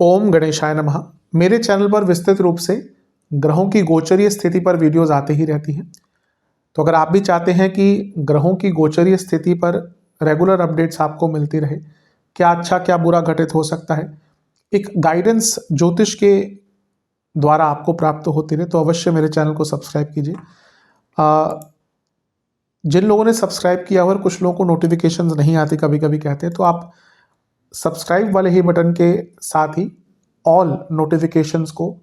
ओम गणेशाय नमः। मेरे चैनल पर विस्तृत रूप से ग्रहों की गोचरीय स्थिति पर वीडियोस आते ही रहती हैं। तो अगर आप भी चाहते हैं कि ग्रहों की गोचरीय स्थिति पर रेगुलर अपडेट्स आपको मिलती रहे, क्या अच्छा क्या बुरा घटित हो सकता है, एक गाइडेंस ज्योतिष के द्वारा आपको प्राप्त होती रहे, तो अवश्य मेरे चैनल को सब्सक्राइब कीजिए। जिन लोगों ने सब्सक्राइब किया और कुछ लोगों को नोटिफिकेशंस नहीं आती कभी कभी कहते हैं, तो आप सब्सक्राइब वाले ही बटन के साथ ही ऑल नोटिफिकेशंस को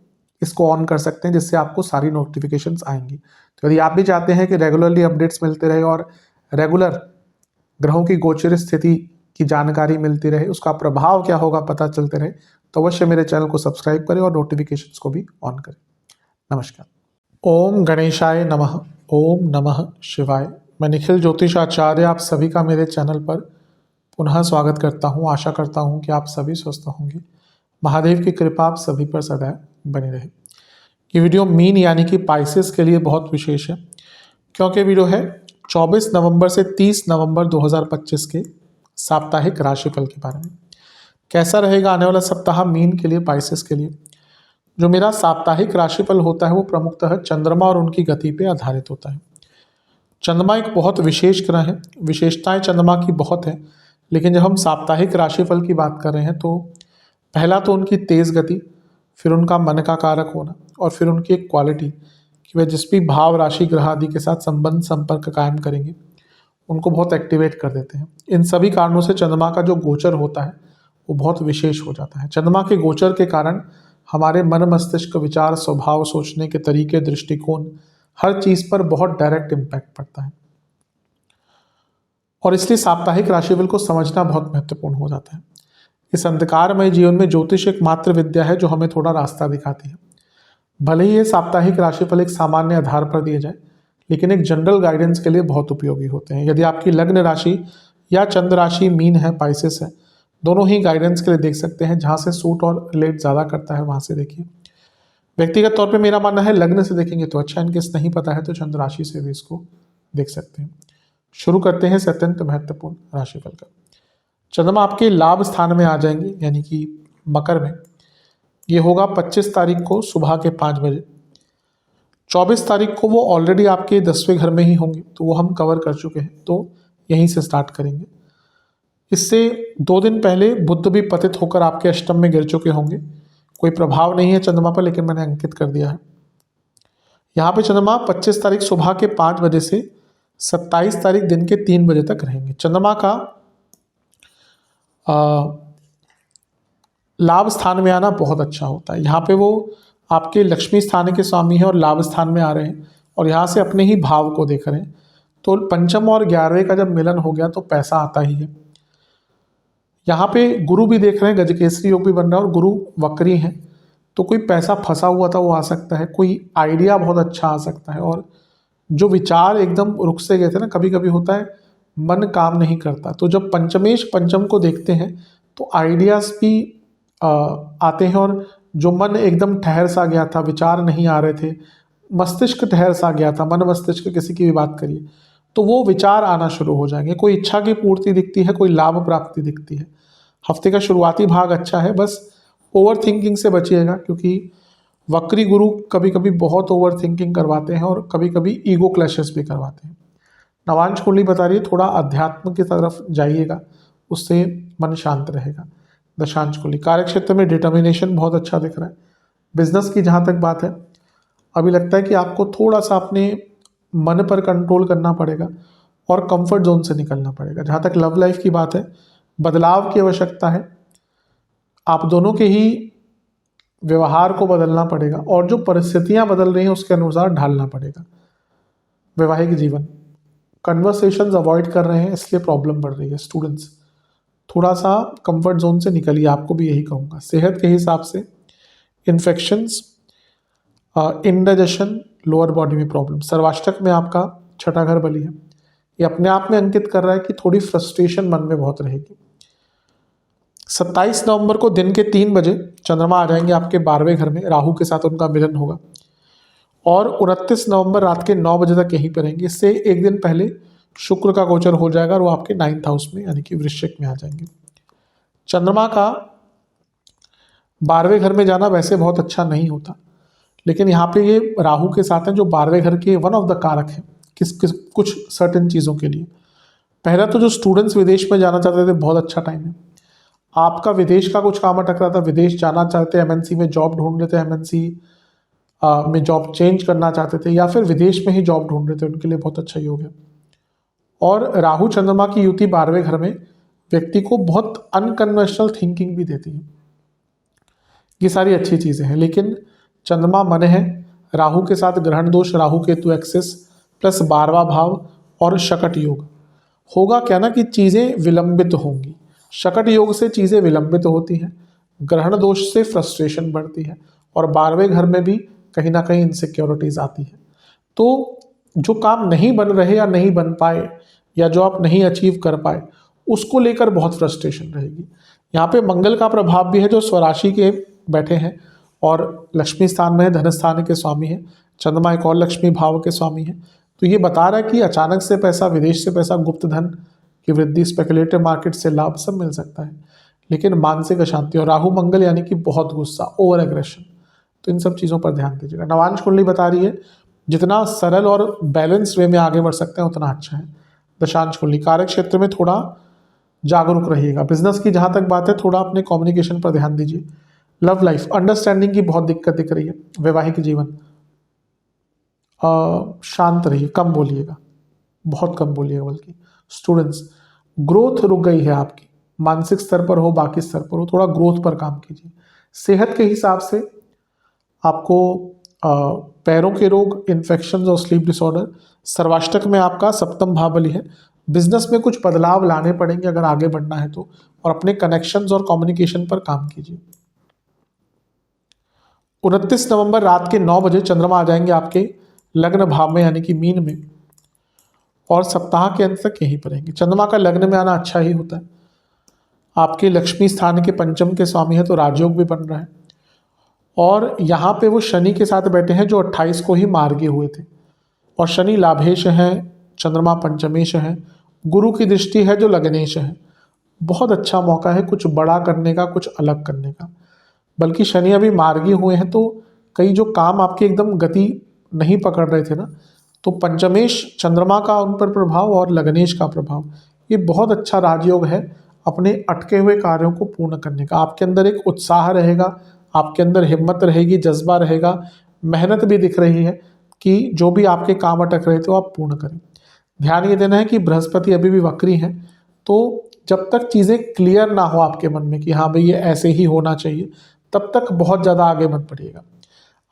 इसको ऑन कर सकते हैं, जिससे आपको सारी नोटिफिकेशंस आएंगी। तो यदि आप भी चाहते हैं कि रेगुलरली अपडेट्स मिलते रहे और रेगुलर ग्रहों की गोचर स्थिति की जानकारी मिलती रहे, उसका प्रभाव क्या होगा पता चलते रहे, तो अवश्य मेरे चैनल को सब्सक्राइब करें और नोटिफिकेशंस को भी ऑन करें। नमस्कार। ओम गणेशाय नमः। ओम नमः शिवाय। मैं निखिल ज्योतिष आचार्य आप सभी का मेरे चैनल पर पुनः स्वागत करता हूं। आशा करता हूं कि आप सभी स्वस्थ होंगे। महादेव की कृपा आप सभी पर सदैव बनी रहे। ये वीडियो मीन यानी कि पाइसेस के लिए बहुत विशेष है, क्योंकि वीडियो है 24 नवंबर से 30 नवंबर 2025 के साप्ताहिक राशिफल के बारे में। कैसा रहेगा आने वाला सप्ताह मीन के लिए, पाइसेस के लिए। जो मेरा साप्ताहिक राशिफल होता है वो प्रमुखतः चंद्रमा और उनकी गति पे आधारित होता है। चंद्रमा एक बहुत विशेष ग्रह है, विशेषताएं चंद्रमा की बहुत है, लेकिन जब हम साप्ताहिक राशिफल की बात कर रहे हैं तो पहला तो उनकी तेज गति, फिर उनका मन का कारक होना, और फिर उनकी एक क्वालिटी कि वह जिस भी भाव राशि ग्रह आदि के साथ संबंध संपर्क कायम करेंगे उनको बहुत एक्टिवेट कर देते हैं। इन सभी कारणों से चंद्रमा का जो गोचर होता है वो बहुत विशेष हो जाता है। चंद्रमा के गोचर के कारण हमारे मन मस्तिष्क, विचार, स्वभाव, सोचने के तरीके, दृष्टिकोण, हर चीज पर बहुत डायरेक्ट इम्पैक्ट पड़ता है, और इसलिए साप्ताहिक राशिफल को समझना बहुत महत्वपूर्ण हो जाता है। इस अंधकारमय जीवन में ज्योतिष एक मात्र विद्या है जो हमें थोड़ा रास्ता दिखाती है। भले ही ये साप्ताहिक राशिफल एक सामान्य आधार पर दिए जाए, लेकिन एक जनरल गाइडेंस के लिए बहुत उपयोगी होते हैं। यदि आपकी लग्न राशि या चंद्र राशि मीन है, पाइसेस है, दोनों ही गाइडेंस के लिए देख सकते हैं। जहाँ से सूट और रिलेट ज़्यादा करता है वहाँ से देखिए। व्यक्तिगत तौर पे मेरा मानना है लग्न से देखेंगे तो अच्छा, इनकेस नहीं पता है तो चंद्र राशि से भी इसको देख सकते हैं। शुरू करते हैं अत्यंत महत्वपूर्ण राशिफल का। चंद्रमा आपके लाभ स्थान में आ जाएंगे, यानी कि मकर में। ये होगा 25 तारीख को सुबह के 5 बजे। 24 तारीख को वो ऑलरेडी आपके 10वें घर में ही होंगे, तो वो हम कवर कर चुके हैं, तो यहीं से स्टार्ट करेंगे। इससे 2 दिन पहले बुध भी पतित होकर आपके अष्टम में गिर चुके होंगे। कोई प्रभाव नहीं है चंद्रमा पर, लेकिन मैंने अंकित कर दिया है। यहाँ पे चंद्रमा 25 तारीख सुबह के 5 बजे से 27 तारीख दिन के 3 बजे तक रहेंगे। चंद्रमा का लाभ स्थान में आना बहुत अच्छा होता है। यहाँ पे वो आपके लक्ष्मी स्थान के स्वामी हैं और लाभ स्थान में आ रहे हैं, और यहाँ से अपने ही भाव को देख रहे हैं, तो पंचम और 11वें का जब मिलन हो गया तो पैसा आता ही है। यहाँ पे गुरु भी देख रहे हैं, गजकेसरी योग भी बन रहा है, और गुरु वक्री हैं, तो कोई पैसा फंसा हुआ था वो आ सकता है, कोई आइडिया बहुत अच्छा आ सकता है, और जो विचार एकदम रुक से गए थे ना, कभी कभी होता है मन काम नहीं करता, तो जब पंचमेश पंचम को देखते हैं तो आइडियाज भी आते हैं, और जो मन एकदम ठहर सा गया था, विचार नहीं आ रहे थे, मस्तिष्क ठहर सा गया था, मन मस्तिष्क किसी की भी बात करिए, तो वो विचार आना शुरू हो जाएंगे। कोई इच्छा की पूर्ति दिखती है, कोई लाभ प्राप्ति दिखती है। हफ्ते का शुरुआती भाग अच्छा है, बस ओवर थिंकिंग से बचिएगा, क्योंकि वक्री गुरु कभी कभी बहुत ओवर थिंकिंग करवाते हैं और कभी कभी ईगो क्लैशेस भी करवाते हैं। नवांश कुंडली बता रही है थोड़ा अध्यात्म की तरफ जाइएगा, उससे मन शांत रहेगा। दशांश कुंडली कार्य क्षेत्र में डिटर्मिनेशन बहुत अच्छा दिख रहा है। बिजनेस की जहाँ तक बात है, अभी लगता है कि आपको थोड़ा सा अपने मन पर कंट्रोल करना पड़ेगा और कंफर्ट जोन से निकलना पड़ेगा। जहाँ तक लव लाइफ की बात है, बदलाव की आवश्यकता है। आप दोनों के ही व्यवहार को बदलना पड़ेगा, और जो परिस्थितियां बदल रही हैं उसके अनुसार ढालना पड़ेगा। वैवाहिक जीवन, कन्वर्सेशंस अवॉइड कर रहे हैं इसलिए प्रॉब्लम बढ़ रही है। स्टूडेंट्स, थोड़ा सा कंफर्ट जोन से निकलिए, आपको भी यही कहूँगा। सेहत के हिसाब से इन्फेक्शंस, इंडाइजेशन, लोअर बॉडी में प्रॉब्लम। सर्वाष्टक में आपका 6ठा घर बली है, ये अपने आप में अंकित कर रहा है कि थोड़ी फ्रस्ट्रेशन मन में बहुत रहेगी। 27 नवंबर को दिन के 3 बजे चंद्रमा आ जाएंगे आपके 12वें घर में, राहु के साथ उनका मिलन होगा, और 29 नवंबर रात के 9 बजे तक यहीं पर रहेंगे। इससे एक दिन पहले शुक्र का गोचर हो जाएगा और वो आपके 9th हाउस में यानी कि वृश्चिक में आ जाएंगे। चंद्रमा का 12वें घर में जाना वैसे बहुत अच्छा नहीं होता, लेकिन यहाँ पे ये राहु के साथ है जो 12वें घर के वन ऑफ द कारक है कुछ सर्टेन चीज़ों के लिए। पहला तो जो स्टूडेंट्स विदेश में जाना चाहते थे, बहुत अच्छा टाइम है। आपका विदेश का कुछ काम अटक रहा था, विदेश जाना चाहते, एमएनसी में जॉब ढूंढ रहे थे, एमएनसी में जॉब चेंज करना चाहते थे, या फिर विदेश में ही जॉब ढूंढ रहे थे, उनके लिए बहुत अच्छा योग है। और राहु चंद्रमा की युति 12वें घर में व्यक्ति को बहुत अनकन्वेंशनल थिंकिंग भी देती है। ये सारी अच्छी चीज़ें हैं, लेकिन चंद्रमा मन है, राहु के साथ ग्रहण दोष, राहु केतु एक्सिस प्लस 12वां भाव और शकट योग होगा क्या ना कि चीज़ें विलंबित होंगी। शकट योग से चीज़ें विलंबित होती हैं, ग्रहण दोष से फ्रस्ट्रेशन बढ़ती है, और 12वें घर में भी कहीं ना कहीं इनसिक्योरिटीज आती है। तो जो काम नहीं बन रहे या नहीं बन पाए या जो आप नहीं अचीव कर पाए, उसको लेकर बहुत फ्रस्ट्रेशन रहेगी। यहाँ पे मंगल का प्रभाव भी है जो स्वराशि के बैठे हैं और लक्ष्मी स्थान में है, धन स्थान के स्वामी है। चंद्रमा एक और लक्ष्मी भाव के स्वामी है। तो ये बता रहा है कि अचानक से पैसा, विदेश से पैसा, गुप्त धन की वृद्धि, स्पेकुलेटिव मार्केट से लाभ सब मिल सकता है, लेकिन मानसिक अशांति और राहु मंगल यानी कि बहुत गुस्सा, ओवर एग्रेशन, तो इन सब चीज़ों पर ध्यान दीजिएगा। नवांश कुंडली बता रही है जितना सरल और बैलेंस वे में आगे बढ़ सकते हैं उतना अच्छा है। दशांश कुंडली कार्य क्षेत्र में थोड़ा जागरूक रहिएगा। बिजनेस की जहाँ तक बात है, थोड़ा अपने कम्युनिकेशन पर ध्यान दीजिए। लव लाइफ, अंडरस्टैंडिंग की बहुत दिक्कत दिख रही है। वैवाहिक जीवन शांत रहिए, कम बोलिएगा, बहुत कम बोलिएगा। बल्कि स्टूडेंट्स, ग्रोथ रुक गई है आपकी, मानसिक स्तर पर हो, बाकी स्तर पर हो, थोड़ा ग्रोथ पर काम कीजिए। सेहत के हिसाब से आपको पैरों के रोग, इन्फेक्शन और स्लीप डिसऑर्डर, सर्वाष्टक में आपका सप्तम भाव बली है। बिजनेस में कुछ बदलाव लाने पड़ेंगे अगर आगे बढ़ना है तो, और अपने कनेक्शंस और कम्युनिकेशन पर काम कीजिए। 29 नवंबर रात के 9 बजे चंद्रमा आ जाएंगे आपके लग्न भाव में यानी कि मीन में, और सप्ताह के अंत तक यहीं पर रहेंगे। चंद्रमा का लग्न में आना अच्छा ही होता है। आपके लक्ष्मी स्थान के पंचम के स्वामी है तो राजयोग भी बन रहा है, और यहाँ पे वो शनि के साथ बैठे हैं जो 28 को ही मार्गी हुए थे, और शनि लाभेश हैं, चंद्रमा पंचमेश हैं, गुरु की दृष्टि है जो लग्नेश है। बहुत अच्छा मौका है कुछ बड़ा करने का, कुछ अलग करने का। बल्कि शनि अभी मार्गी हुए हैं तो कई जो काम आपके एकदम गति नहीं पकड़ रहे थे ना, तो पंचमेश चंद्रमा का उन पर प्रभाव और लग्नेश का प्रभाव, ये बहुत अच्छा राजयोग है अपने अटके हुए कार्यों को पूर्ण करने का। आपके अंदर एक उत्साह रहेगा, आपके अंदर हिम्मत रहेगी, जज्बा रहेगा, मेहनत भी दिख रही है कि जो भी आपके काम अटक रहे थे वो आप पूर्ण करें। ध्यान ये देना है कि बृहस्पति अभी भी वक्री हैं, तो जब तक चीज़ें क्लियर ना हो आपके मन में कि हाँ भाई ये ऐसे ही होना चाहिए, तब तक बहुत ज़्यादा आगे मत बढ़िएगा।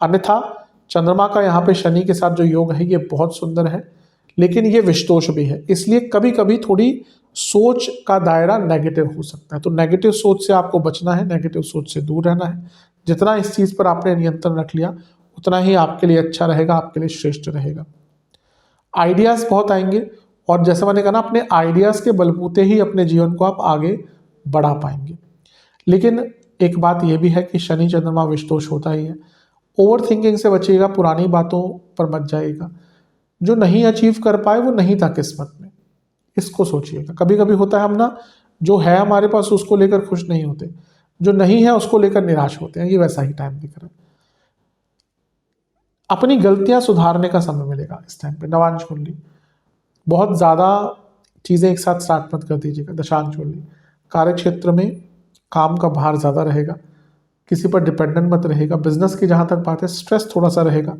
अन्यथा चंद्रमा का यहाँ पे शनि के साथ जो योग है ये बहुत सुंदर है, लेकिन ये विषदोष भी है, इसलिए कभी कभी थोड़ी सोच का दायरा नेगेटिव हो सकता है। तो नेगेटिव सोच से आपको बचना है, नेगेटिव सोच से दूर रहना है। जितना इस चीज़ पर आपने नियंत्रण रख लिया उतना ही आपके लिए अच्छा रहेगा, आपके लिए श्रेष्ठ रहेगा। आइडियाज़ बहुत आएंगे, और जैसे मैंने कहा ना, अपने आइडियाज़ के बलबूते ही अपने जीवन को आप आगे बढ़ा पाएंगे। लेकिन एक बात यह भी है कि शनि चंद्रमा विषदोष होता ही है। ओवर थिंकिंग से बचिएगा, पुरानी बातों पर मत जाइएगा। जो नहीं अचीव कर पाए वो नहीं था किस्मत में, इसको सोचिएगा। कभी कभी होता है हम ना, जो है हमारे पास उसको लेकर खुश नहीं होते, जो नहीं है उसको लेकर निराश होते हैं। ये वैसा ही टाइम दिख रहा है। अपनी गलतियां सुधारने का समय मिलेगा इस टाइम पे। नवांश कुंडली, बहुत ज़्यादा चीज़ें एक साथ स्टार्ट मत कर दीजिएगा। दशांश कुंडली, कार्य क्षेत्र में काम का भार ज़्यादा रहेगा, किसी पर डिपेंडेंट मत रहेगा। बिजनेस की जहाँ तक बात है, स्ट्रेस थोड़ा सा रहेगा।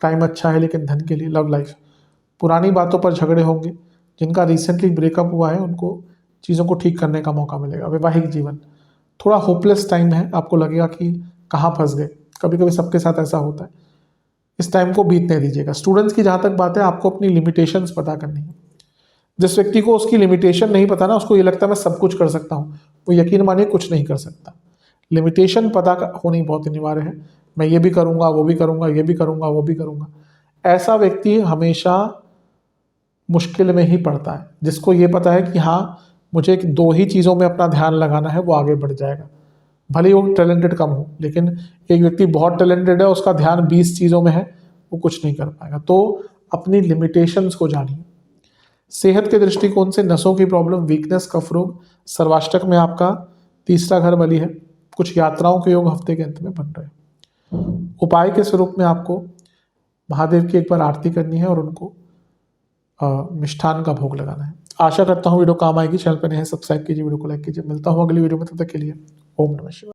टाइम अच्छा है लेकिन धन के लिए। लव लाइफ, पुरानी बातों पर झगड़े होंगे। जिनका रिसेंटली ब्रेकअप हुआ है उनको चीज़ों को ठीक करने का मौका मिलेगा। वैवाहिक जीवन, थोड़ा होपलेस टाइम है, आपको लगेगा कि कहाँ फंस गए। कभी कभी सबके साथ ऐसा होता है, इस टाइम को बीतने दीजिएगा। स्टूडेंट्स की जहाँ तक बात है, आपको अपनी लिमिटेशंस पता करनी है। जिस व्यक्ति को उसकी लिमिटेशन नहीं पता ना, उसको ये लगता है मैं सब कुछ कर सकता हूँ, वो यकीन मानिए कुछ नहीं कर सकता। लिमिटेशन पता होनी बहुत अनिवार्य है। मैं ये भी करूँगा, वो भी करूँगा, ये भी करूँगा, वो भी करूँगा, ऐसा व्यक्ति हमेशा मुश्किल में ही पड़ता है। जिसको ये पता है कि हाँ मुझे 2 ही चीज़ों में अपना ध्यान लगाना है, वो आगे बढ़ जाएगा। भले ही वो टैलेंटेड कम हो, लेकिन एक व्यक्ति बहुत टैलेंटेड है, उसका ध्यान 20 चीज़ों में है, वो कुछ नहीं कर पाएगा। तो अपनी लिमिटेशंस को जानिए। सेहत के दृष्टिकोण से नसों की प्रॉब्लम, वीकनेस, कफ रोग, सर्वाष्टक में आपका तीसरा घर बली है। कुछ यात्राओं के योग हफ्ते के अंत में बन रहे हैं। उपाय के स्वरूप में आपको महादेव की एक बार आरती करनी है और उनको मिष्ठान का भोग लगाना है। आशा करता हूँ वीडियो काम आएगी। चैनल पर नए हैं सब्सक्राइब कीजिए, वीडियो को लाइक कीजिए। मिलता हूँ अगली वीडियो में, तब तक के लिए ओम नमः शिवाय।